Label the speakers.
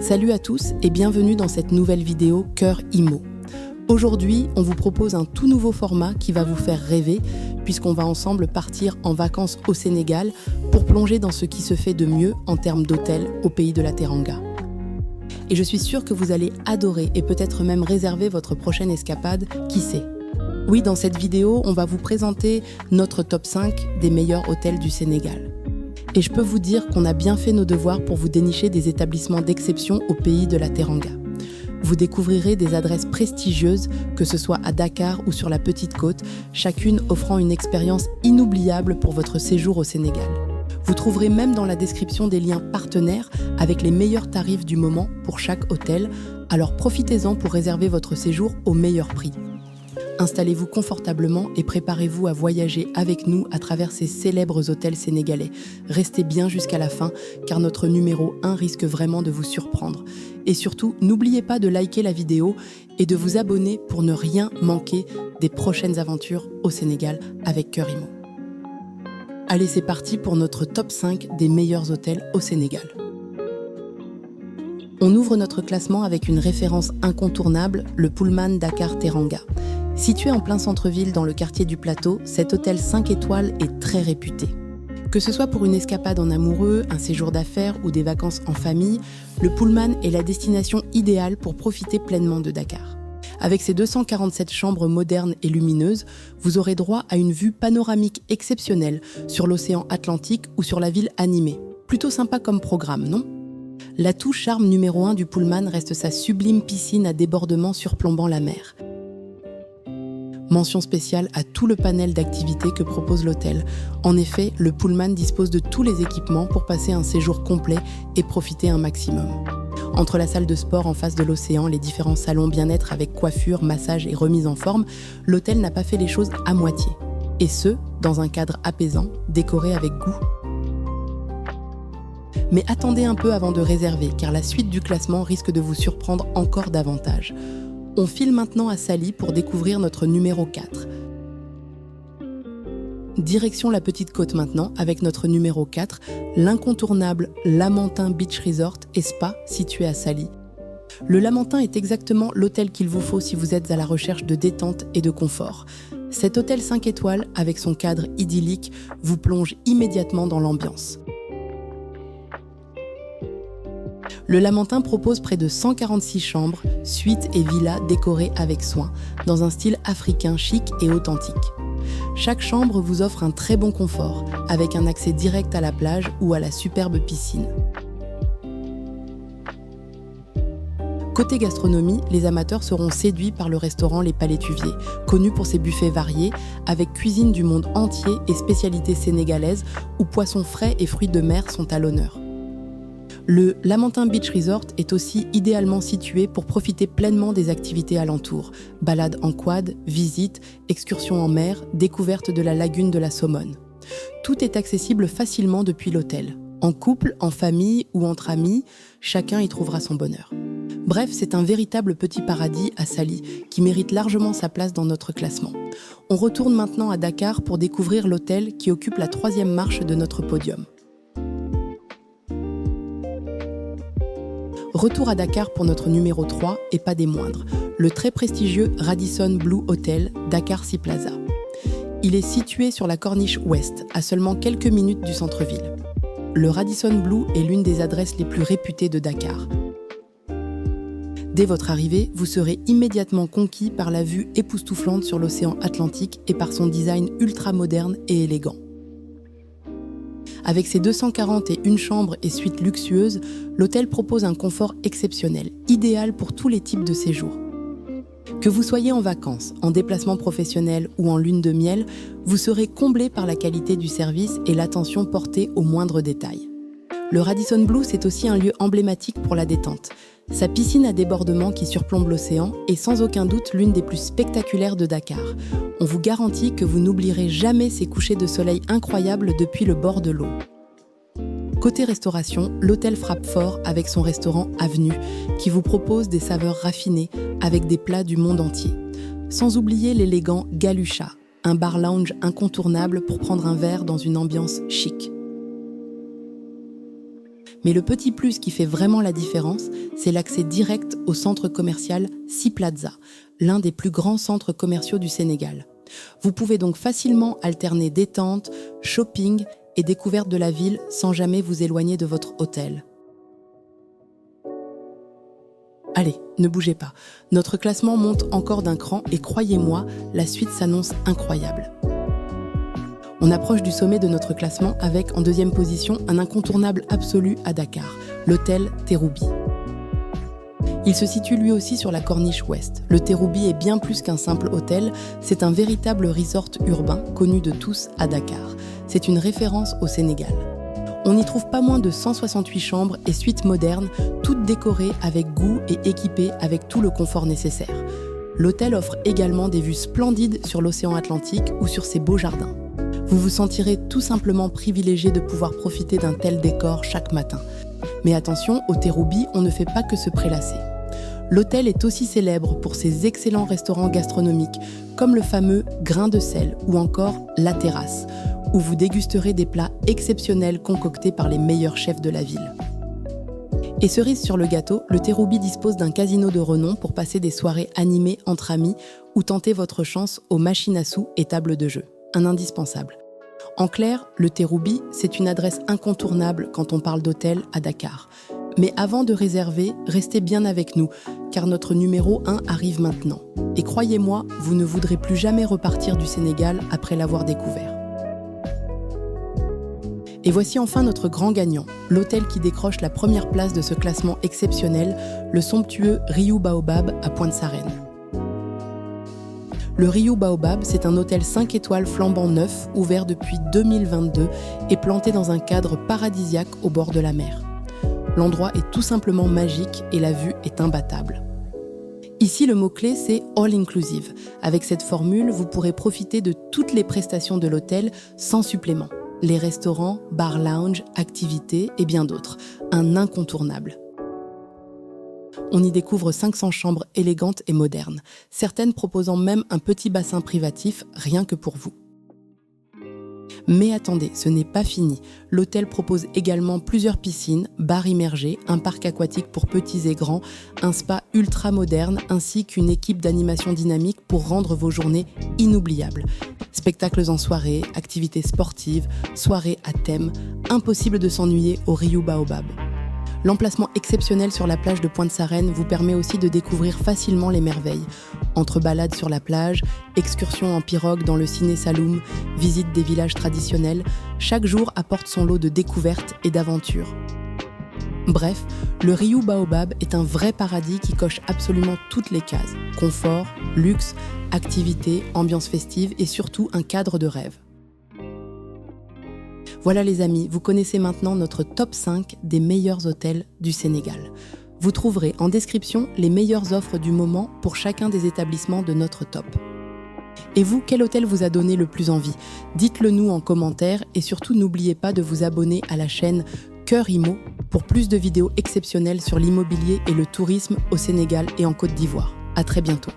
Speaker 1: Salut à tous et bienvenue dans cette nouvelle vidéo Cœur Immo. Aujourd'hui, on vous propose un tout nouveau format qui va vous faire rêver puisqu'on va ensemble partir en vacances au Sénégal pour plonger dans ce qui se fait de mieux en termes d'hôtels au pays de la Teranga. Et je suis sûre que vous allez adorer et peut-être même réserver votre prochaine escapade, qui sait. Oui, dans cette vidéo, on va vous présenter notre top 5 des meilleurs hôtels du Sénégal. Et je peux vous dire qu'on a bien fait nos devoirs pour vous dénicher des établissements d'exception au pays de la Teranga. Vous découvrirez des adresses prestigieuses, que ce soit à Dakar ou sur la Petite Côte, chacune offrant une expérience inoubliable pour votre séjour au Sénégal. Vous trouverez même dans la description des liens partenaires avec les meilleurs tarifs du moment pour chaque hôtel, alors profitez-en pour réserver votre séjour au meilleur prix. Installez-vous confortablement et préparez-vous à voyager avec nous à travers ces célèbres hôtels sénégalais. Restez bien jusqu'à la fin, car notre numéro 1 risque vraiment de vous surprendre. Et surtout, n'oubliez pas de liker la vidéo et de vous abonner pour ne rien manquer des prochaines aventures au Sénégal avec Cœur Immo. Allez, c'est parti pour notre top 5 des meilleurs hôtels au Sénégal. On ouvre notre classement avec une référence incontournable, le Pullman Dakar Teranga. Situé en plein centre-ville dans le quartier du Plateau, cet hôtel 5 étoiles est très réputé. Que ce soit pour une escapade en amoureux, un séjour d'affaires ou des vacances en famille, le Pullman est la destination idéale pour profiter pleinement de Dakar. Avec ses 247 chambres modernes et lumineuses, vous aurez droit à une vue panoramique exceptionnelle sur l'océan Atlantique ou sur la ville animée. Plutôt sympa comme programme, non ? L'atout charme numéro 1 du Pullman reste sa sublime piscine à débordement surplombant la mer. Mention spéciale à tout le panel d'activités que propose l'hôtel. En effet, le Pullman dispose de tous les équipements pour passer un séjour complet et profiter un maximum. Entre la salle de sport en face de l'océan, les différents salons bien-être avec coiffure, massage et remise en forme, l'hôtel n'a pas fait les choses à moitié. Et ce, dans un cadre apaisant, décoré avec goût. Mais attendez un peu avant de réserver, car la suite du classement risque de vous surprendre encore davantage. On file maintenant à Sali pour découvrir notre numéro 4. Direction la Petite Côte maintenant avec notre numéro 4, l'incontournable Lamentin Beach Resort et Spa situé à Sali. Le Lamentin est exactement l'hôtel qu'il vous faut si vous êtes à la recherche de détente et de confort. Cet hôtel 5 étoiles, avec son cadre idyllique, vous plonge immédiatement dans l'ambiance. Le Lamentin propose près de 146 chambres, suites et villas décorées avec soin, dans un style africain chic et authentique. Chaque chambre vous offre un très bon confort, avec un accès direct à la plage ou à la superbe piscine. Côté gastronomie, les amateurs seront séduits par le restaurant Les Palétuviers, connu pour ses buffets variés, avec cuisine du monde entier et spécialités sénégalaises, où poissons frais et fruits de mer sont à l'honneur. Le Lamentin Beach Resort est aussi idéalement situé pour profiter pleinement des activités alentours. Balades en quad, visites, excursions en mer, découverte de la lagune de la Somone. Tout est accessible facilement depuis l'hôtel. En couple, en famille ou entre amis, chacun y trouvera son bonheur. Bref, c'est un véritable petit paradis à Sali qui mérite largement sa place dans notre classement. On retourne maintenant à Dakar pour découvrir l'hôtel qui occupe la 3e marche de notre podium. Retour à Dakar pour notre numéro 3 et pas des moindres, le très prestigieux Radisson Blu Hotel Dakar Sea Plaza. Il est situé sur la corniche ouest, à seulement quelques minutes du centre-ville. Le Radisson Blu est l'une des adresses les plus réputées de Dakar. Dès votre arrivée, vous serez immédiatement conquis par la vue époustouflante sur l'océan Atlantique et par son design ultra moderne et élégant. Avec ses 241 chambres et suites luxueuses, l'hôtel propose un confort exceptionnel, idéal pour tous les types de séjours. Que vous soyez en vacances, en déplacement professionnel ou en lune de miel, vous serez comblé par la qualité du service et l'attention portée aux moindres détails. Le Radisson Blu, c'est aussi un lieu emblématique pour la détente. Sa piscine à débordement qui surplombe l'océan est sans aucun doute l'une des plus spectaculaires de Dakar. On vous garantit que vous n'oublierez jamais ces couchers de soleil incroyables depuis le bord de l'eau. Côté restauration, l'hôtel frappe fort avec son restaurant Avenue, qui vous propose des saveurs raffinées avec des plats du monde entier. Sans oublier l'élégant Galusha, un bar lounge incontournable pour prendre un verre dans une ambiance chic. Mais le petit plus qui fait vraiment la différence, c'est l'accès direct au centre commercial Sea Plaza, l'un des plus grands centres commerciaux du Sénégal. Vous pouvez donc facilement alterner détente, shopping et découverte de la ville sans jamais vous éloigner de votre hôtel. Allez, ne bougez pas. Notre classement monte encore d'un cran et croyez-moi, la suite s'annonce incroyable. On approche du sommet de notre classement avec, en deuxième position, un incontournable absolu à Dakar, l'hôtel Terrou-Bi. Il se situe lui aussi sur la corniche ouest. Le Terrou-Bi est bien plus qu'un simple hôtel, c'est un véritable resort urbain connu de tous à Dakar. C'est une référence au Sénégal. On n'y trouve pas moins de 168 chambres et suites modernes, toutes décorées avec goût et équipées avec tout le confort nécessaire. L'hôtel offre également des vues splendides sur l'océan Atlantique ou sur ses beaux jardins. Vous vous sentirez tout simplement privilégié de pouvoir profiter d'un tel décor chaque matin. Mais attention, au Terrou-Bi, on ne fait pas que se prélasser. L'hôtel est aussi célèbre pour ses excellents restaurants gastronomiques, comme le fameux Grain de sel ou encore La Terrasse, où vous dégusterez des plats exceptionnels concoctés par les meilleurs chefs de la ville. Et cerise sur le gâteau, le Terrou-Bi dispose d'un casino de renom pour passer des soirées animées entre amis ou tenter votre chance aux machines à sous et tables de jeu. Un indispensable. En clair, le Terrou-Bi, c'est une adresse incontournable quand on parle d'hôtel à Dakar. Mais avant de réserver, restez bien avec nous, car notre numéro 1 arrive maintenant. Et croyez-moi, vous ne voudrez plus jamais repartir du Sénégal après l'avoir découvert. Et voici enfin notre grand gagnant, l'hôtel qui décroche la première place de ce classement exceptionnel, le somptueux Riu Baobab à Pointe-Sarène. Le Riu Baobab, c'est un hôtel 5 étoiles flambant neuf, ouvert depuis 2022 et planté dans un cadre paradisiaque au bord de la mer. L'endroit est tout simplement magique et la vue est imbattable. Ici, le mot-clé, c'est all inclusive. Avec cette formule, vous pourrez profiter de toutes les prestations de l'hôtel sans supplément. Les restaurants, bars lounge, activités et bien d'autres. Un incontournable. On y découvre 500 chambres élégantes et modernes, certaines proposant même un petit bassin privatif rien que pour vous. Mais attendez, ce n'est pas fini. L'hôtel propose également plusieurs piscines, bars immergés, un parc aquatique pour petits et grands, un spa ultra moderne ainsi qu'une équipe d'animation dynamique pour rendre vos journées inoubliables. Spectacles en soirée, activités sportives, soirées à thème, impossible de s'ennuyer au Riu Baobab. L'emplacement exceptionnel sur la plage de Pointe-Sarène vous permet aussi de découvrir facilement les merveilles. Entre balades sur la plage, excursions en pirogue dans le Ciné Saloum, visite des villages traditionnels, chaque jour apporte son lot de découvertes et d'aventures. Bref, le Riu Baobab est un vrai paradis qui coche absolument toutes les cases. Confort, luxe, activités, ambiance festive et surtout un cadre de rêve. Voilà les amis, vous connaissez maintenant notre top 5 des meilleurs hôtels du Sénégal. Vous trouverez en description les meilleures offres du moment pour chacun des établissements de notre top. Et vous, quel hôtel vous a donné le plus envie? Dites-le nous en commentaire et surtout n'oubliez pas de vous abonner à la chaîne Cœur Immo pour plus de vidéos exceptionnelles sur l'immobilier et le tourisme au Sénégal et en Côte d'Ivoire. À très bientôt.